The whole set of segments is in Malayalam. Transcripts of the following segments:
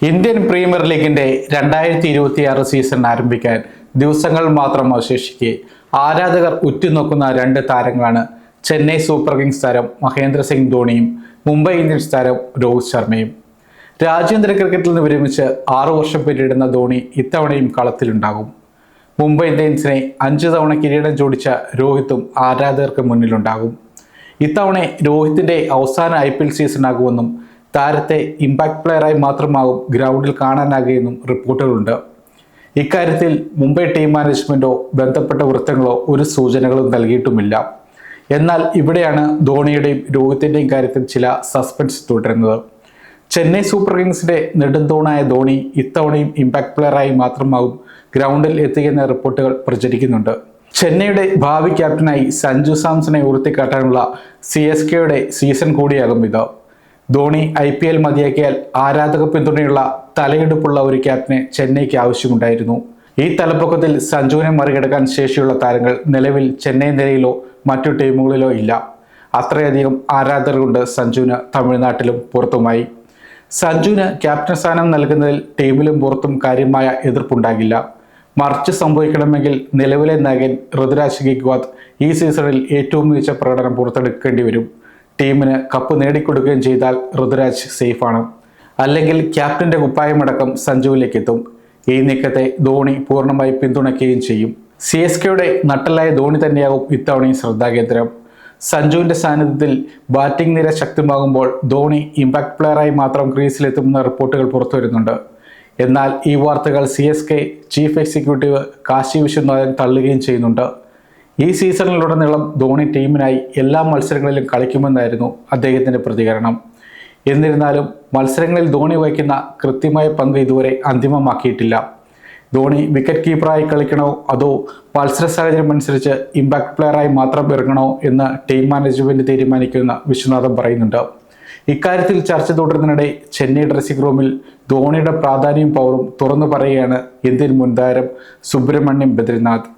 ഇന്ത്യൻ പ്രീമിയർ ലീഗിന്റെ 2026 സീസൺ ആരംഭിക്കാൻ ദിവസങ്ങൾ മാത്രം അവശേഷിക്കെ ആരാധകർ ഉറ്റുനോക്കുന്ന രണ്ട് താരങ്ങളാണ് ചെന്നൈ സൂപ്പർ കിങ്സ് താരം മഹേന്ദ്ര സിംഗ് ധോണിയും മുംബൈ ഇന്ത്യൻസ് താരം രോഹിത് ശർമ്മയും. രാജ്യാന്തര ക്രിക്കറ്റിൽ നിന്ന് വിരമിച്ച് 6 വർഷം പിന്നിടുന്ന ധോണി ഇത്തവണയും കളത്തിലുണ്ടാകും. മുംബൈ ഇന്ത്യൻസിനെ 5 തവണ കിരീടം ചൂടിച്ച രോഹിത്തും ആരാധകർക്ക് മുന്നിലുണ്ടാകും. ഇത്തവണ രോഹിത്തിന്റെ അവസാന IPL സീസൺ ആകുമെന്നും താരത്തെ ഇമ്പാക്ട് പ്ലെയറായി മാത്രമാകും ഗ്രൗണ്ടിൽ കാണാനാകുമെന്നും റിപ്പോർട്ടുകളുണ്ട്. ഇക്കാര്യത്തിൽ മുംബൈ ടീം മാനേജ്മെന്റോ ബന്ധപ്പെട്ട വൃത്തങ്ങളോ ഒരു സൂചനകളും നൽകിയിട്ടുമില്ല. എന്നാൽ ഇവിടെയാണ് ധോണിയുടെയും രോഹിത്തിന്റെയും കാര്യത്തിൽ ചില സസ്പെൻസ് തുടരുന്നത്. ചെന്നൈ സൂപ്പർ കിങ്സിന്റെ നെടുന്തൂണായ ധോണി ഇത്തവണയും ഇമ്പാക്ട് പ്ലെയറായി മാത്രമാകും ഗ്രൗണ്ടിൽ എത്തിയെന്ന റിപ്പോർട്ടുകൾ പ്രചരിക്കുന്നുണ്ട്. ചെന്നൈയുടെ ഭാവി ക്യാപ്റ്റനായി സഞ്ജു സാംസണെ ഉയർത്തിക്കാട്ടാനുള്ള CSKയുടെ സീസൺ കൂടിയാകും ഇത്. ധോണി IPL മതിയാക്കിയാൽ ആരാധക പിന്തുണയുള്ള തലയെടുപ്പുള്ള ഒരു ക്യാപ്റ്റനെ ചെന്നൈക്ക് ആവശ്യമുണ്ടായിരുന്നു. ഈ തലപ്പൊക്കത്തിൽ സഞ്ജുവിനെ മറികടക്കാൻ ശേഷിയുള്ള താരങ്ങൾ നിലവിൽ ചെന്നൈ നിരയിലോ മറ്റു ടീമുകളിലോ ഇല്ല. അത്രയധികം ആരാധകരുണ്ട് സഞ്ജുവിന് തമിഴ്നാട്ടിലും പുറത്തുമായി. സഞ്ജുവിന് ക്യാപ്റ്റൻ സ്ഥാനം നൽകുന്നതിൽ ടീമിലും പുറത്തും കാര്യമായ എതിർപ്പുണ്ടാകില്ല. മറിച്ച് സംഭവിക്കണമെങ്കിൽ നിലവിലെ നായകൻ ഋതുരാജ് ഗെയ്ക്വാദ് ഈ സീസണിൽ ഏറ്റവും മികച്ച പ്രകടനം പുറത്തെടുക്കേണ്ടി വരും. ടീമിന് കപ്പ് നേടിക്കൊടുക്കുകയും ചെയ്താൽ ഋതുരാജ് സേഫാണ്. അല്ലെങ്കിൽ ക്യാപ്റ്റന്റെ കുപ്പായമടക്കം സഞ്ജുവിലേക്ക് എത്തും. ഈ നീക്കത്തെ ധോണി പൂർണ്ണമായി പിന്തുണയ്ക്കുകയും ചെയ്യും. CSKയുടെ നട്ടലായ ധോണി തന്നെയാകും ഇത്തവണയും ശ്രദ്ധാകേന്ദ്രം. സഞ്ജുവിന്റെ സാന്നിധ്യത്തിൽ ബാറ്റിംഗ് നിര ശക്തമാകുമ്പോൾ ധോണി ഇമ്പാക്ട് പ്ലെയറായി മാത്രം ക്രീസിലെത്തുമെന്ന റിപ്പോർട്ടുകൾ പുറത്തുവരുന്നുണ്ട്. എന്നാൽ ഈ വാർത്തകൾ CSK chief executive Kashi Viswanathan തള്ളുകയും ചെയ്യുന്നുണ്ട്. ഈ സീസണിലുടനീളം ധോണി ടീമിനായി എല്ലാ മത്സരങ്ങളിലും കളിക്കുമെന്നായിരുന്നു അദ്ദേഹത്തിൻ്റെ പ്രതികരണം. എന്നിരുന്നാലും മത്സരങ്ങളിൽ ധോണി വഹിക്കുന്ന കൃത്യമായ പങ്ക് ഇതുവരെ അന്തിമമാക്കിയിട്ടില്ല. ധോണി വിക്കറ്റ് കീപ്പറായി കളിക്കണോ അതോ മത്സര സാഹചര്യം അനുസരിച്ച് ഇമ്പാക്ട് പ്ലെയറായി മാത്രം ഇറങ്ങണോ എന്ന് ടീം മാനേജ്മെന്റ് തീരുമാനിക്കുമെന്ന് വിശ്വനാഥൻ പറയുന്നുണ്ട്. ഇക്കാര്യത്തിൽ ചർച്ച തുടരുന്നതിനിടെ ചെന്നൈ ഡ്രസ്സിംഗ് റൂമിൽ ധോണിയുടെ പ്രാധാന്യവും പവറും തുറന്നു പറയുകയാണ് ഇന്ത്യൻ മുൻ താരം സുബ്രഹ്മണ്യം ബദ്രിനാഥ്.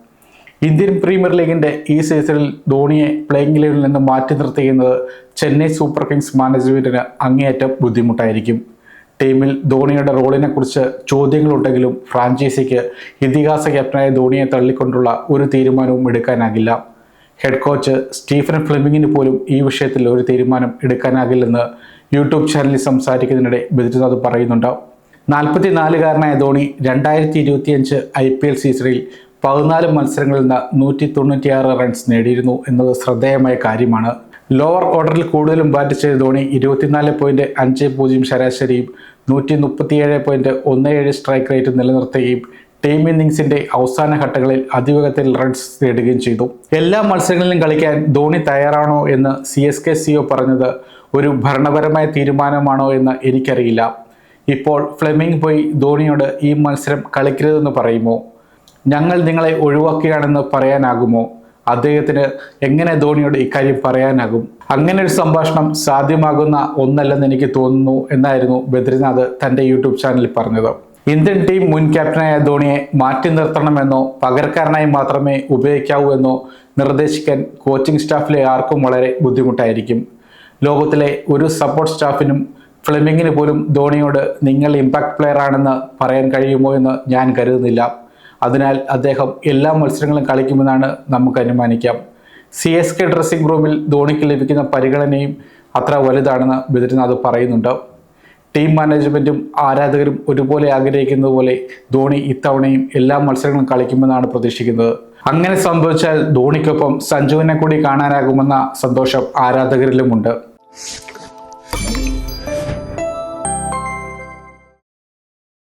ഇന്ത്യൻ പ്രീമിയർ ലീഗിന്റെ ഈ സീസണിൽ ധോണിയെ പ്ലേയിങ് ഇലവനിൽ നിന്ന് മാറ്റി നിർത്തിക്കുന്നത് ചെന്നൈ സൂപ്പർ കിങ്സ് മാനേജ്മെന്റിന് അങ്ങേയറ്റം ബുദ്ധിമുട്ടായിരിക്കും. ടീമിൽ ധോണിയുടെ റോളിനെ കുറിച്ച് ചോദ്യങ്ങളുണ്ടെങ്കിലും ഫ്രാഞ്ചൈസിക്ക് ഇതിഹാസ ക്യാപ്റ്റനായ ധോണിയെ തള്ളിക്കൊണ്ടുള്ള ഒരു തീരുമാനവും എടുക്കാനാകില്ല. ഹെഡ് കോച്ച് സ്റ്റീഫൻ ഫ്ലെമിങ്ങിന് പോലും ഈ വിഷയത്തിൽ ഒരു തീരുമാനം എടുക്കാനാകില്ലെന്ന് യൂട്യൂബ് ചാനലിൽ സംസാരിക്കുന്നതിനിടെ ബദ്രിനാഥ് പറയുന്നുണ്ട്. 44-കാരനായ ധോണി 2025 IPL സീസണിൽ 14 മത്സരങ്ങളിൽ നിന്ന് 196 റൺസ് നേടിയിരുന്നു എന്നത് ശ്രദ്ധേയമായ കാര്യമാണ്. ലോവർ ഓർഡറിൽ കൂടുതലും ബാറ്റ് ചെയ്ത ധോണി 24.50 ശരാശരിയും 137.17 സ്ട്രൈക്ക് റേറ്റും നിലനിർത്തുകയും ടീം ഇന്നിംഗ്സിന്റെ അവസാന ഘട്ടങ്ങളിൽ അതിവേഗത്തിൽ റൺസ് നേടുകയും ചെയ്തു. എല്ലാ മത്സരങ്ങളിലും കളിക്കാൻ ധോണി തയ്യാറാണോ എന്ന് CSK CEO പറഞ്ഞത് ഒരു ഭരണപരമായ തീരുമാനമാണോ എന്ന് എനിക്കറിയില്ല. ഇപ്പോൾ ഫ്ലെമിംഗ് പോയി ധോണിയോട് ഈ മത്സരം കളിക്കരുതെന്ന് പറയുമോ? ഞങ്ങൾ നിങ്ങളെ ഒഴിവാക്കുകയാണെന്ന് പറയാനാകുമോ? അദ്ദേഹത്തിന് എങ്ങനെ ധോണിയോട് ഇക്കാര്യം പറയാനാകും? അങ്ങനെ ഒരു സംഭാഷണം സാധ്യമാകുന്ന ഒന്നല്ലെന്ന് എനിക്ക് തോന്നുന്നു എന്നായിരുന്നു ബദ്രിനാഥ് തൻ്റെ യൂട്യൂബ് ചാനലിൽ പറഞ്ഞത്. ഇന്ത്യൻ ടീം മുൻ ക്യാപ്റ്റനായ ധോണിയെ മാറ്റി നിർത്തണമെന്നോ പകരക്കാരനായി മാത്രമേ ഉപയോഗിക്കാവൂ എന്നോ നിർദ്ദേശിക്കാൻ കോച്ചിങ് സ്റ്റാഫിലെ ആർക്കും വളരെ ബുദ്ധിമുട്ടായിരിക്കും. ലോകത്തിലെ ഒരു സപ്പോർട്ട് സ്റ്റാഫിനും ഫ്ലെമിങ്ങിന് പോലും ധോണിയോട് നിങ്ങൾ ഇമ്പാക്ട് പ്ലെയർ ആണെന്ന് പറയാൻ കഴിയുമോ എന്ന് ഞാൻ കരുതുന്നില്ല. അതിനാൽ അദ്ദേഹം എല്ലാ മത്സരങ്ങളും കളിക്കുമെന്നാണ് നമുക്ക് അനുമാനിക്കാം. CSK ഡ്രസ്സിംഗ് റൂമിൽ ധോണിക്ക് ലഭിക്കുന്ന പരിഗണനയും അത്ര വലുതാണെന്ന് ബദ്രിനാഥ് പറയുന്നുണ്ട്. ടീം മാനേജ്മെന്റും ആരാധകരും ഒരുപോലെ ആഗ്രഹിക്കുന്നത് പോലെ ധോണി ഇത്തവണയും എല്ലാ മത്സരങ്ങളും കളിക്കുമെന്നാണ് പ്രതീക്ഷിക്കുന്നത്. അങ്ങനെ സംഭവിച്ചാൽ ധോണിക്കൊപ്പം സഞ്ജുവിനെ കൂടി കാണാനാകുമെന്ന സന്തോഷം ആരാധകരിലുമുണ്ട്.